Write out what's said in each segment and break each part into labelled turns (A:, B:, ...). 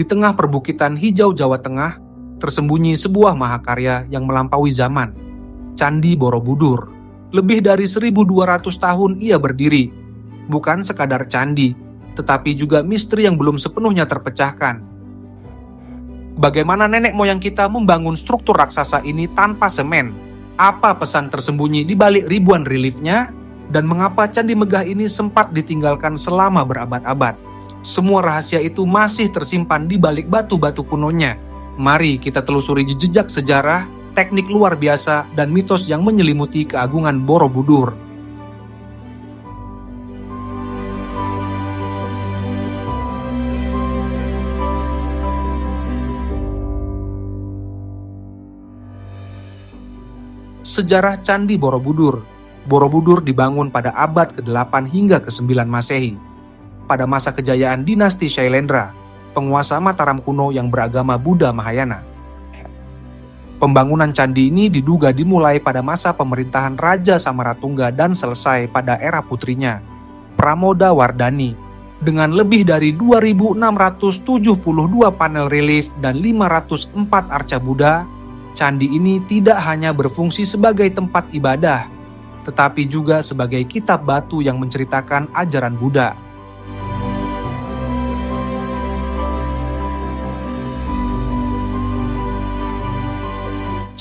A: Di tengah perbukitan hijau Jawa Tengah, tersembunyi sebuah mahakarya yang melampaui zaman. Candi Borobudur. Lebih dari 1.200 tahun ia berdiri. Bukan sekadar candi, tetapi juga misteri yang belum sepenuhnya terpecahkan. Bagaimana nenek moyang kita membangun struktur raksasa ini tanpa semen? Apa pesan tersembunyi di balik ribuan reliefnya? Dan mengapa Candi Megah ini sempat ditinggalkan selama berabad-abad? Semua rahasia itu masih tersimpan di balik batu-batu kunonya. Mari kita telusuri jejak sejarah, teknik luar biasa, dan mitos yang menyelimuti keagungan Borobudur. Sejarah Candi Borobudur. Borobudur dibangun pada abad ke-8 hingga ke-9 Masehi. Pada masa kejayaan dinasti Shailendra, penguasa Mataram kuno yang beragama Buddha Mahayana. Pembangunan candi ini diduga dimulai pada masa pemerintahan Raja Samaratungga dan selesai pada era putrinya, Pramodawardhani, dengan lebih dari 2.672 panel relief dan 504 arca Buddha. Candi ini tidak hanya berfungsi sebagai tempat ibadah, tetapi juga sebagai kitab batu yang menceritakan ajaran Buddha.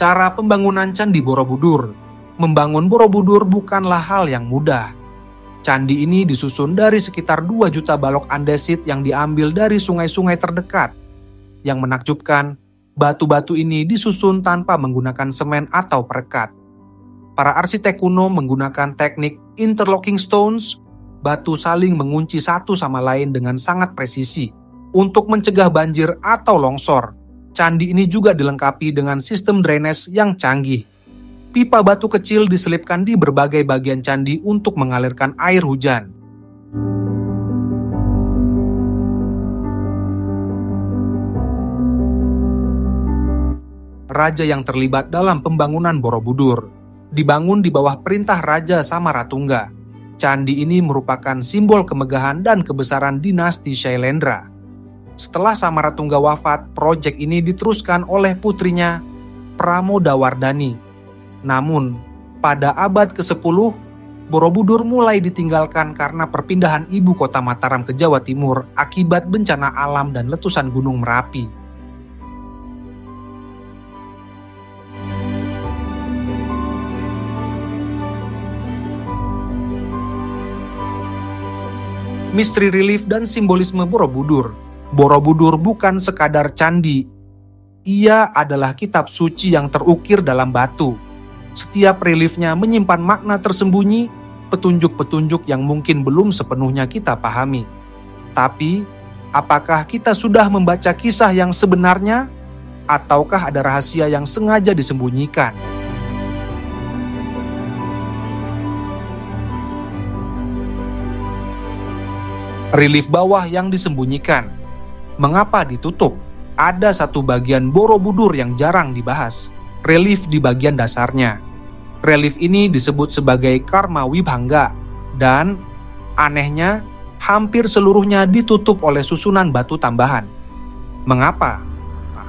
A: Cara pembangunan Candi Borobudur. Membangun Borobudur bukanlah hal yang mudah. Candi ini disusun dari sekitar 2 juta balok andesit yang diambil dari sungai-sungai terdekat. Yang menakjubkan, batu-batu ini disusun tanpa menggunakan semen atau perekat. Para arsitek kuno menggunakan teknik interlocking stones, batu saling mengunci satu sama lain dengan sangat presisi untuk mencegah banjir atau longsor. Candi ini juga dilengkapi dengan sistem drainase yang canggih. Pipa batu kecil diselipkan di berbagai bagian candi untuk mengalirkan air hujan. Raja yang terlibat dalam pembangunan Borobudur. Dibangun di bawah perintah Raja Samaratungga. Candi ini merupakan simbol kemegahan dan kebesaran dinasti Shailendra. Setelah Samaratungga wafat, proyek ini diteruskan oleh putrinya Pramodawardhani. Namun, pada abad ke-10, Borobudur mulai ditinggalkan karena perpindahan ibu kota Mataram ke Jawa Timur akibat bencana alam dan letusan Gunung Merapi. Misteri relief dan simbolisme Borobudur. Borobudur bukan sekadar candi. Ia adalah kitab suci yang terukir dalam batu. Setiap reliefnya menyimpan makna tersembunyi, petunjuk-petunjuk yang mungkin belum sepenuhnya kita pahami. Tapi, apakah kita sudah membaca kisah yang sebenarnya? Ataukah ada rahasia yang sengaja disembunyikan? Relief bawah yang disembunyikan. Mengapa ditutup? Ada satu bagian Borobudur yang jarang dibahas, relief di bagian dasarnya. Relief ini disebut sebagai Karma Wibhanga, dan anehnya hampir seluruhnya ditutup oleh susunan batu tambahan. Mengapa?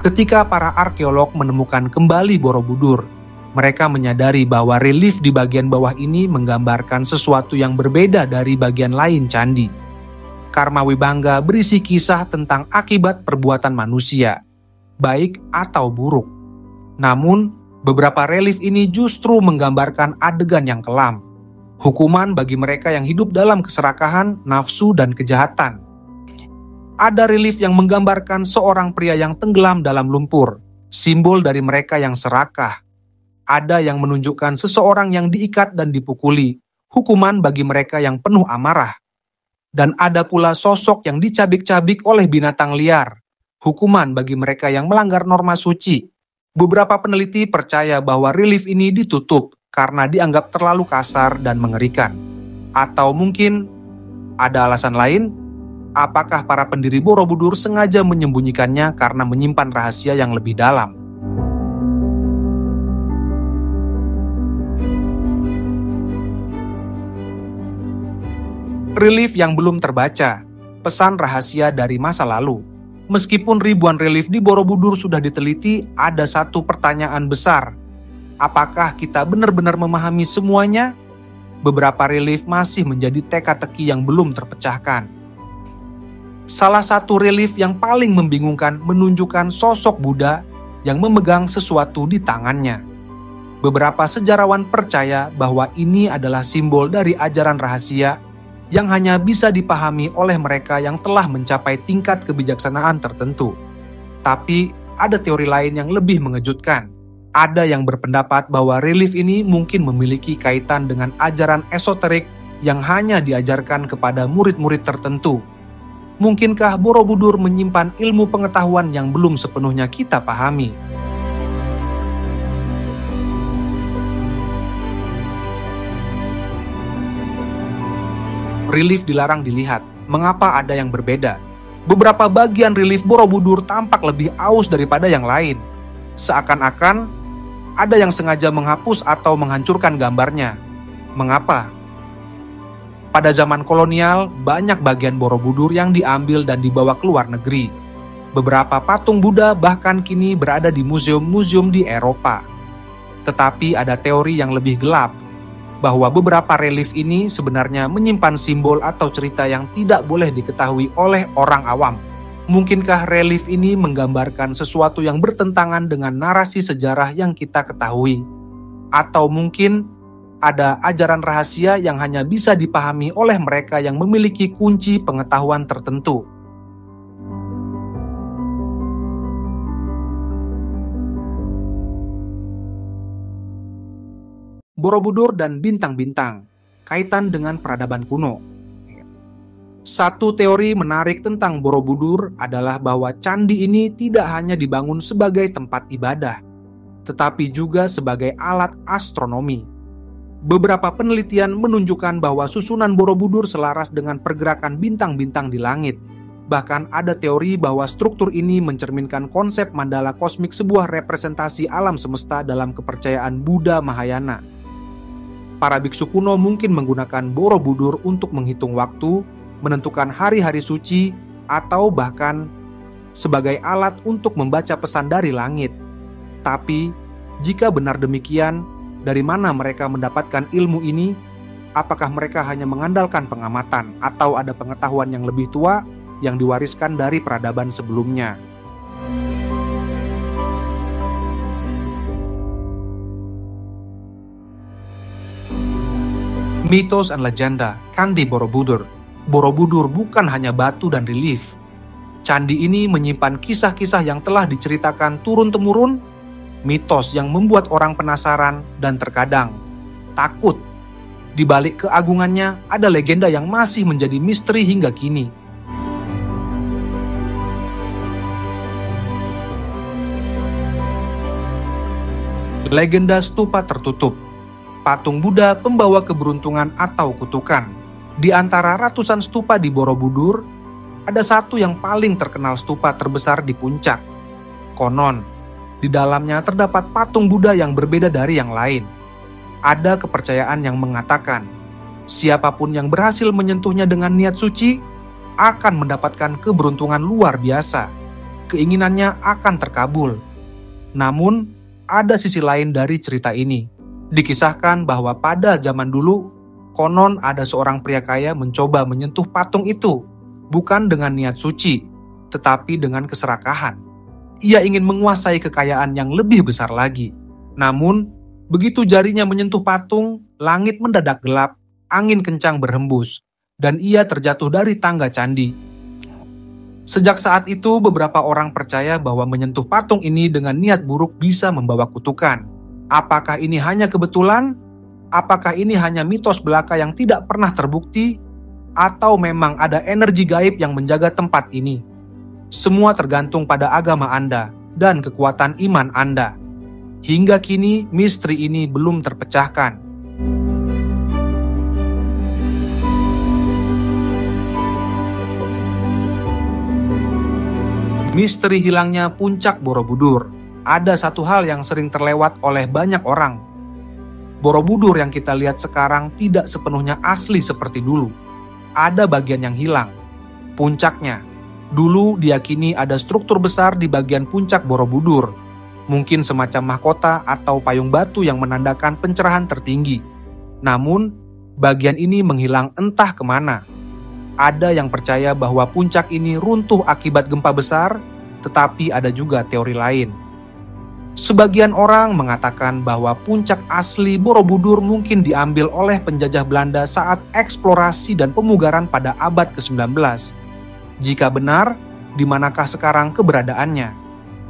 A: Ketika para arkeolog menemukan kembali Borobudur, mereka menyadari bahwa relief di bagian bawah ini menggambarkan sesuatu yang berbeda dari bagian lain candi. Karma Wibhanga berisi kisah tentang akibat perbuatan manusia, baik atau buruk. Namun, beberapa relief ini justru menggambarkan adegan yang kelam. Hukuman bagi mereka yang hidup dalam keserakahan, nafsu, dan kejahatan. Ada relief yang menggambarkan seorang pria yang tenggelam dalam lumpur, simbol dari mereka yang serakah. Ada yang menunjukkan seseorang yang diikat dan dipukuli, hukuman bagi mereka yang penuh amarah. Dan ada pula sosok yang dicabik-cabik oleh binatang liar, hukuman bagi mereka yang melanggar norma suci. Beberapa peneliti percaya bahwa relief ini ditutup karena dianggap terlalu kasar dan mengerikan. Atau mungkin ada alasan lain? Apakah para pendiri Borobudur sengaja menyembunyikannya karena menyimpan rahasia yang lebih dalam? Relief yang belum terbaca, pesan rahasia dari masa lalu. Meskipun ribuan relief di Borobudur sudah diteliti, ada satu pertanyaan besar. Apakah kita benar-benar memahami semuanya? Beberapa relief masih menjadi teka-teki yang belum terpecahkan. Salah satu relief yang paling membingungkan menunjukkan sosok Buddha yang memegang sesuatu di tangannya. Beberapa sejarawan percaya bahwa ini adalah simbol dari ajaran rahasia yang hanya bisa dipahami oleh mereka yang telah mencapai tingkat kebijaksanaan tertentu. Tapi ada teori lain yang lebih mengejutkan. Ada yang berpendapat bahwa relief ini mungkin memiliki kaitan dengan ajaran esoterik yang hanya diajarkan kepada murid-murid tertentu. Mungkinkah Borobudur menyimpan ilmu pengetahuan yang belum sepenuhnya kita pahami? Relief dilarang dilihat. Mengapa ada yang berbeda? Beberapa bagian relief Borobudur tampak lebih aus daripada yang lain. Seakan-akan ada yang sengaja menghapus atau menghancurkan gambarnya. Mengapa? Pada zaman kolonial, banyak bagian Borobudur yang diambil dan dibawa ke luar negeri. Beberapa patung Buddha bahkan kini berada di museum-museum di Eropa. Tetapi ada teori yang lebih gelap, bahwa beberapa relief ini sebenarnya menyimpan simbol atau cerita yang tidak boleh diketahui oleh orang awam. Mungkinkah relief ini menggambarkan sesuatu yang bertentangan dengan narasi sejarah yang kita ketahui? Atau mungkin ada ajaran rahasia yang hanya bisa dipahami oleh mereka yang memiliki kunci pengetahuan tertentu? Borobudur dan bintang-bintang, kaitan dengan peradaban kuno. Satu teori menarik tentang Borobudur adalah bahwa candi ini tidak hanya dibangun sebagai tempat ibadah, tetapi juga sebagai alat astronomi. Beberapa penelitian menunjukkan bahwa susunan Borobudur selaras dengan pergerakan bintang-bintang di langit. Bahkan ada teori bahwa struktur ini mencerminkan konsep mandala kosmik, sebuah representasi alam semesta dalam kepercayaan Buddha Mahayana. Para biksu kuno mungkin menggunakan Borobudur untuk menghitung waktu, menentukan hari-hari suci, atau bahkan sebagai alat untuk membaca pesan dari langit. Tapi, jika benar demikian, dari mana mereka mendapatkan ilmu ini? Apakah mereka hanya mengandalkan pengamatan atau ada pengetahuan yang lebih tua yang diwariskan dari peradaban sebelumnya? Mitos dan legenda Candi Borobudur. Borobudur bukan hanya batu dan relief. Candi ini menyimpan kisah-kisah yang telah diceritakan turun-temurun, mitos yang membuat orang penasaran dan terkadang takut. Di balik keagungannya ada legenda yang masih menjadi misteri hingga kini. Legenda stupa tertutup. Patung Buddha pembawa keberuntungan atau kutukan. Di antara ratusan stupa di Borobudur, ada satu yang paling terkenal, stupa terbesar di puncak. Konon, di dalamnya terdapat patung Buddha yang berbeda dari yang lain. Ada kepercayaan yang mengatakan, siapapun yang berhasil menyentuhnya dengan niat suci akan mendapatkan keberuntungan luar biasa. Keinginannya akan terkabul. Namun, ada sisi lain dari cerita ini. Dikisahkan bahwa pada zaman dulu, konon ada seorang pria kaya mencoba menyentuh patung itu, bukan dengan niat suci, tetapi dengan keserakahan. Ia ingin menguasai kekayaan yang lebih besar lagi. Namun, begitu jarinya menyentuh patung, langit mendadak gelap, angin kencang berhembus, dan ia terjatuh dari tangga candi. Sejak saat itu, beberapa orang percaya bahwa menyentuh patung ini dengan niat buruk bisa membawa kutukan. Apakah ini hanya kebetulan? Apakah ini hanya mitos belaka yang tidak pernah terbukti? Atau memang ada energi gaib yang menjaga tempat ini? Semua tergantung pada agama Anda dan kekuatan iman Anda. Hingga kini, misteri ini belum terpecahkan. Misteri hilangnya puncak Borobudur. Ada satu hal yang sering terlewat oleh banyak orang. Borobudur yang kita lihat sekarang tidak sepenuhnya asli seperti dulu. Ada bagian yang hilang. Puncaknya, Dulu diyakini ada struktur besar di bagian puncak Borobudur, mungkin semacam mahkota atau payung batu yang menandakan pencerahan tertinggi. Namun, bagian ini menghilang entah kemana. Ada yang percaya bahwa puncak ini runtuh akibat gempa besar, tetapi ada juga teori lain. Sebagian orang mengatakan bahwa puncak asli Borobudur mungkin diambil oleh penjajah Belanda saat eksplorasi dan pemugaran pada abad ke-19. Jika benar, di manakah sekarang keberadaannya?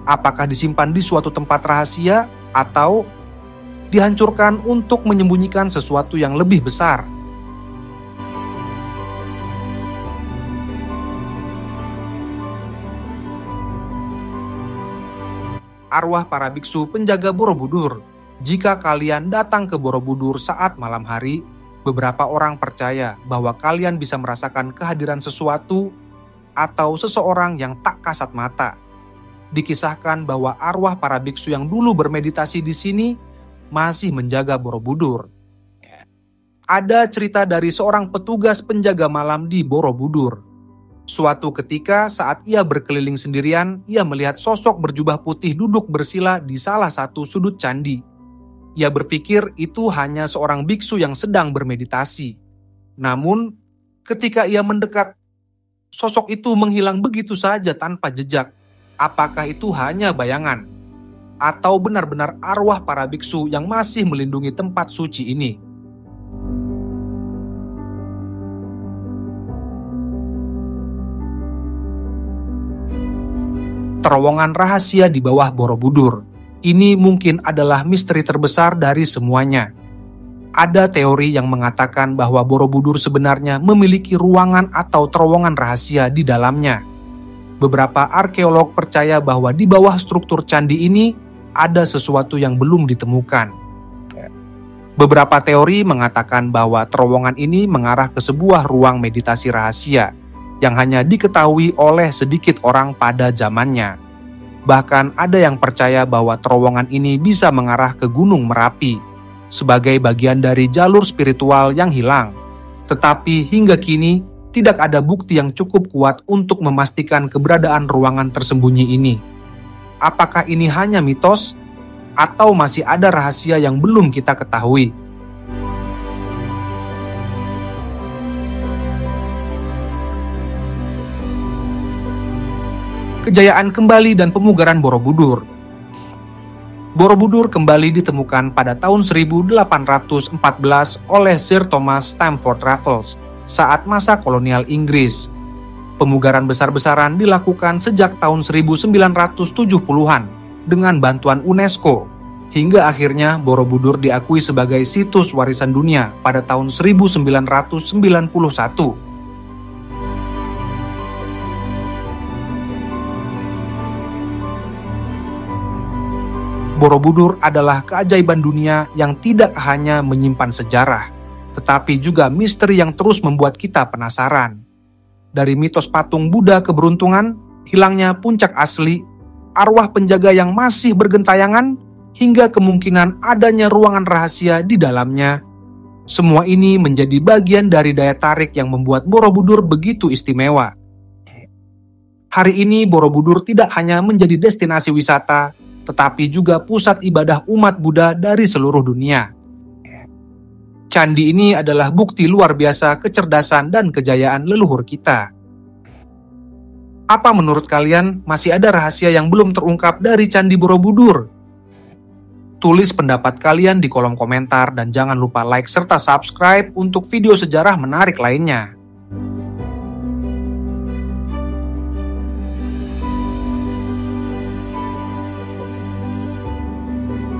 A: Apakah disimpan di suatu tempat rahasia atau dihancurkan untuk menyembunyikan sesuatu yang lebih besar? Arwah para biksu penjaga Borobudur. Jika kalian datang ke Borobudur saat malam hari, beberapa orang percaya bahwa kalian bisa merasakan kehadiran sesuatu atau seseorang yang tak kasat mata. Dikisahkan bahwa arwah para biksu yang dulu bermeditasi di sini masih menjaga Borobudur. Ada cerita dari seorang petugas penjaga malam di Borobudur. Suatu ketika saat ia berkeliling sendirian, ia melihat sosok berjubah putih duduk bersila di salah satu sudut candi. Ia berpikir itu hanya seorang biksu yang sedang bermeditasi. Namun, ketika ia mendekat, sosok itu menghilang begitu saja tanpa jejak. Apakah itu hanya bayangan? Atau benar-benar arwah para biksu yang masih melindungi tempat suci ini? Terowongan rahasia di bawah Borobudur. Ini mungkin adalah misteri terbesar dari semuanya. Ada teori yang mengatakan bahwa Borobudur sebenarnya memiliki ruangan atau terowongan rahasia di dalamnya. Beberapa arkeolog percaya bahwa di bawah struktur candi ini ada sesuatu yang belum ditemukan. Beberapa teori mengatakan bahwa terowongan ini mengarah ke sebuah ruang meditasi rahasia yang hanya diketahui oleh sedikit orang pada zamannya. Bahkan ada yang percaya bahwa terowongan ini bisa mengarah ke Gunung Merapi sebagai bagian dari jalur spiritual yang hilang. Tetapi hingga kini tidak ada bukti yang cukup kuat untuk memastikan keberadaan ruangan tersembunyi ini. Apakah ini hanya mitos atau masih ada rahasia yang belum kita ketahui? Kejayaan kembali dan pemugaran Borobudur. Borobudur kembali ditemukan pada tahun 1814 oleh Sir Thomas Stamford Raffles saat masa kolonial Inggris. Pemugaran besar-besaran dilakukan sejak tahun 1970-an dengan bantuan UNESCO, hingga akhirnya Borobudur diakui sebagai situs warisan dunia pada tahun 1991. Borobudur adalah keajaiban dunia yang tidak hanya menyimpan sejarah, tetapi juga misteri yang terus membuat kita penasaran. Dari mitos patung Buddha keberuntungan, hilangnya puncak asli, arwah penjaga yang masih bergentayangan, hingga kemungkinan adanya ruangan rahasia di dalamnya. Semua ini menjadi bagian dari daya tarik yang membuat Borobudur begitu istimewa. Hari ini Borobudur tidak hanya menjadi destinasi wisata, tetapi juga pusat ibadah umat Buddha dari seluruh dunia. Candi ini adalah bukti luar biasa kecerdasan dan kejayaan leluhur kita. Apa menurut kalian, masih ada rahasia yang belum terungkap dari Candi Borobudur? Tulis pendapat kalian di kolom komentar dan jangan lupa like serta subscribe untuk video sejarah menarik lainnya.